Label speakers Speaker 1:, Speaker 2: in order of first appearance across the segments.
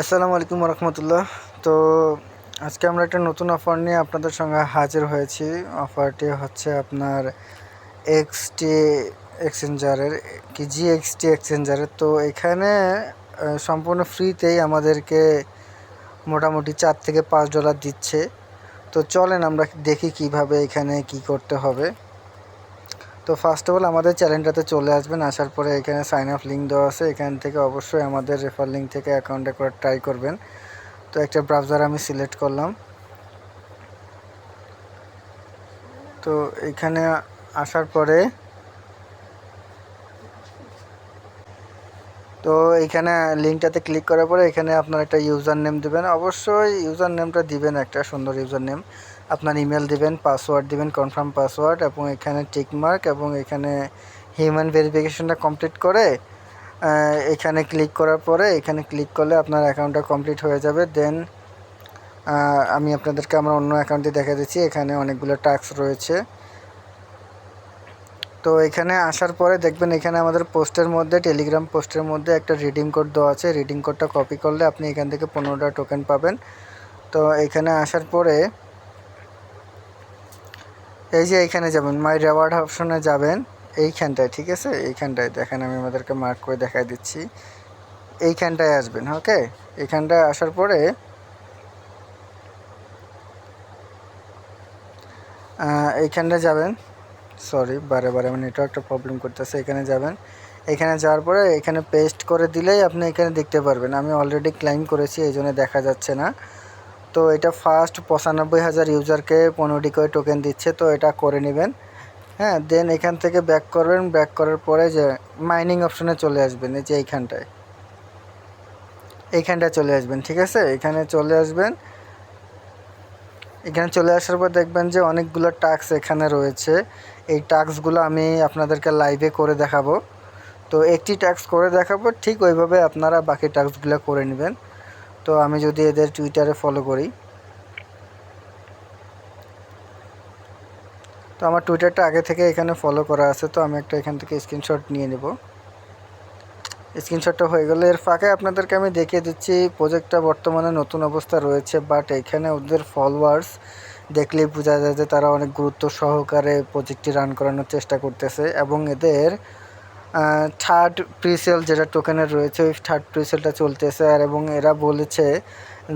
Speaker 1: আসসালামু আলাইকুম রহমতুল্লাহ। তো আজকে আমরা একটা নতুন অফার নিয়ে আপনাদের সঙ্গে হাজির হয়েছি। অফারটি হচ্ছে আপনার এক্সটি এক্সচেঞ্জারের জিএক্সটি এক্সচেঞ্জারের। তো এখানে সম্পূর্ণ ফ্রিতেই আমাদেরকে মোটামুটি $4 থেকে $5 দিচ্ছে। তো চলেন আমরা দেখি কিভাবে এখানে কি করতে হবে। তো ফার্স্ট অফ অল আমাদের চ্যানেলটাতে চলে আসবেন। আসার পরে এখানে সাইন আপ লিঙ্ক দেওয়া আছে, এখান থেকে অবশ্যই আমাদের রেফার লিঙ্ক থেকে অ্যাকাউন্টে করে ট্রাই করবেন। তো একটা ব্রাউজার আমি সিলেক্ট করলাম। তো এখানে আসার পরে তো এইখানে লিঙ্কটাতে ক্লিক করার পরে এখানে আপনার একটা ইউজার নেম দেবেন। অবশ্যই ইউজার নেমটা দিবেন একটা সুন্দর ইউজার নেম। আপনার ইমেল দিবেন, পাসওয়ার্ড দিবেন, কনফার্ম পাসওয়ার্ড, এবং এখানে টিকমার্ক, এবং এখানে হিউম্যান ভেরিফিকেশনটা কমপ্লিট করে এখানে ক্লিক করার পরে এখানে ক্লিক করলে আপনার অ্যাকাউন্টটা কমপ্লিট হয়ে যাবে। দেন আমি আপনাদেরকে আমার অন্য অ্যাকাউন্টে দেখা দিচ্ছি। এখানে অনেকগুলো টাস্ক রয়েছে। তো এখানে আসার পরে দেখবেন এখানে আমাদের পোস্টের মধ্যে, টেলিগ্রাম পোস্টের মধ্যে একটা রিডিম কোড দেওয়া আছে। রিডিম কোডটা কপি করলে আপনি এখান থেকে 15টা টোকেন পাবেন। তো এখানে আসার পরে এই যে এইখানে যাবেন, মাই রেওয়ার্ড অপশনে যাবেন এইখানটায়, ঠিক আছে? এইখানটায় দেখেন, আমি আমাদেরকে মার্ক করে দেখাই দিচ্ছি। এইখানটায় আসবেন, ওকে? এইখানটায় আসার পরে এইখানটায় যাবেন। সরি, বারে বারে আমার নেটওয়ার্কটা প্রবলেম করতেছে। এখানে যাবেন, এখানে যাওয়ার পরে এখানে পেস্ট করে দিলেই আপনি এখানে দেখতে পারবেন। আমি অলরেডি ক্লাইম করেছি, এই জন্য দেখা যাচ্ছে না। তো এটা ফার্স্ট 95,000 ইউজারকে 15টি করে টোকেন দিচ্ছে। তো এটা করে নেবেন। হ্যাঁ, দেন এখান থেকে ব্যাক করবেন। ব্যাক করার পরে যে মাইনিং অপশনে চলে আসবেন, এই যে এইখানটায় চলে আসবেন, ঠিক আছে? এখানে চলে আসবেন। এখানে চলে আসার পর দেখবেন যে অনেকগুলো টাস্ক এখানে রয়েছে। এই টাস্কগুলো আমি আপনাদেরকে লাইভে করে দেখাবো। তো একটি টাস্ক করে দেখাবো, ঠিক ওইভাবে আপনারা বাকি টাস্কগুলো করে নেবেন। তো আমি যদি এদের টুইটারে ফলো করি, তো আমার টুইটারটা আগে থেকে এখানে ফলো করা আছে। তো আমি একটা এখান থেকে স্ক্রিনশট নিয়ে নেব। স্ক্রিনশটটা হয়ে গেলে এর ফাঁকে আপনাদেরকে আমি দেখিয়ে দিচ্ছি প্রজেক্টটা বর্তমানে নতুন অবস্থা রয়েছে, বাট এখানে ওদের ফলোয়ার্স দেখলেই বোঝা যায় যে তারা অনেক গুরুত্ব সহকারে প্রজেক্টটি রান করানোর চেষ্টা করতেছে। এবং এদের থার্ড প্রিসেল যেটা টোকেনের রয়েছে, ওই থার্ড প্রিসেলটা চলতেছে। আর এবং এরা বলেছে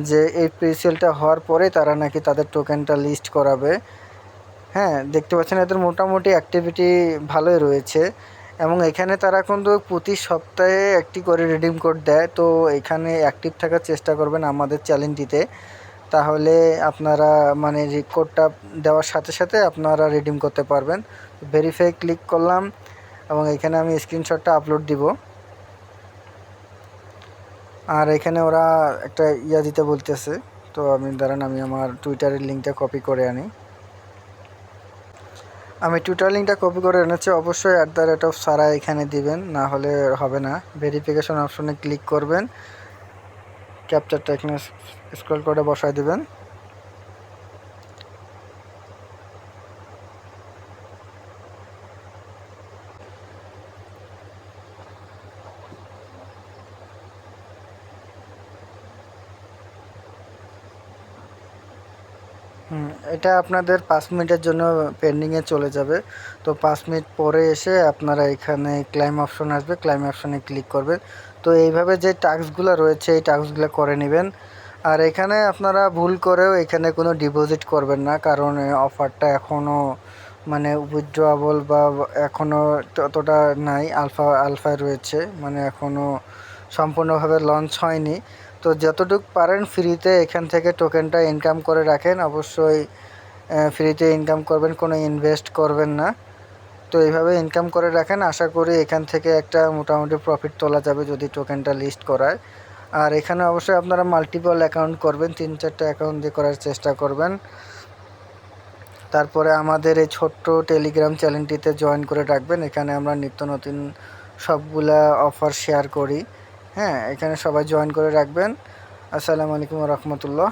Speaker 1: যে এই প্রিসেলটা হওয়ার পরে তারা নাকি তাদের টোকেনটা লিস্ট করাবে। হ্যাঁ, দেখতে পাচ্ছেন এদের মোটামুটি অ্যাক্টিভিটি ভালোই রয়েছে। এবং এখানে তারা কিন্তু প্রতি সপ্তাহে একটি করে রিডিম কোড দেয়। তো এখানে অ্যাক্টিভ থাকার চেষ্টা করবেন আমাদের চ্যালেঞ্জটিতে। তাহলে আপনারা মানে কোডটা দেওয়ার সাথে সাথে আপনারা রিডিম করতে পারবেন। ভেরিফাই ক্লিক করলাম এবং এখানে আমি স্ক্রিনশটটা আপলোড দিব। আর এখানে ওরা একটা দিতে বলতেছে। তো আমি দাঁড়ান, আমি আমার টুইটারের লিঙ্কটা কপি করে আনি। আমি টুইটার লিঙ্কটা কপি করে এনেছি। অবশ্যই @সারা এখানে দিবেন, না হলে হবে না। ভেরিফিকেশন অপশনে ক্লিক করবেন, ক্যাপচারটা এখানে স্ক্রল করে বসায় দিবেন। এটা আপনাদের 5 মিনিটের জন্য পেন্ডিংয়ে চলে যাবে। তো 5 মিনিট পরে এসে আপনারা এখানে ক্লাইম অপশন আসবে, ক্লাইম অপশনে ক্লিক করবেন। তো এইভাবে যে টাস্কগুলো রয়েছে এই টাস্কগুলো করে নেবেন। আর এখানে আপনারা ভুল করেও এখানে কোনো ডিপোজিট করবেন না, কারণ অফারটা এখনও মানে উইথড্রয়াবল বা এখনও ততটা নাই, আলফায় রয়েছে, মানে এখনও সম্পূর্ণভাবে লঞ্চ হয়নি। তো যতটুকু পারেন ফ্রিতে এখান থেকে টোকেনটা ইনকাম করে রাখেন। অবশ্যই ফ্রিতে ইনকাম করবেন, কোনো ইনভেস্ট করবেন না। তো এইভাবে ইনকাম করে রাখেন, আশা করি এখান থেকে একটা মোটামুটি প্রফিট তোলা যাবে যদি টোকেনটা লিস্ট করায়। আর এখানে অবশ্যই আপনারা মাল্টিপল অ্যাকাউন্ট করবেন, 3-4টা অ্যাকাউন্ট দিয়ে করার চেষ্টা করবেন। তারপরে আমাদের এই ছোট্ট টেলিগ্রাম চ্যানেলটিতে জয়েন করে রাখবেন। এখানে আমরা নিত্য নতুন সবগুলা অফার শেয়ার করি। হ্যাঁ, এখানে সবাই জয়েন করে রাখবেন। আসসালামু আলাইকুম রহমতুল্লাহ।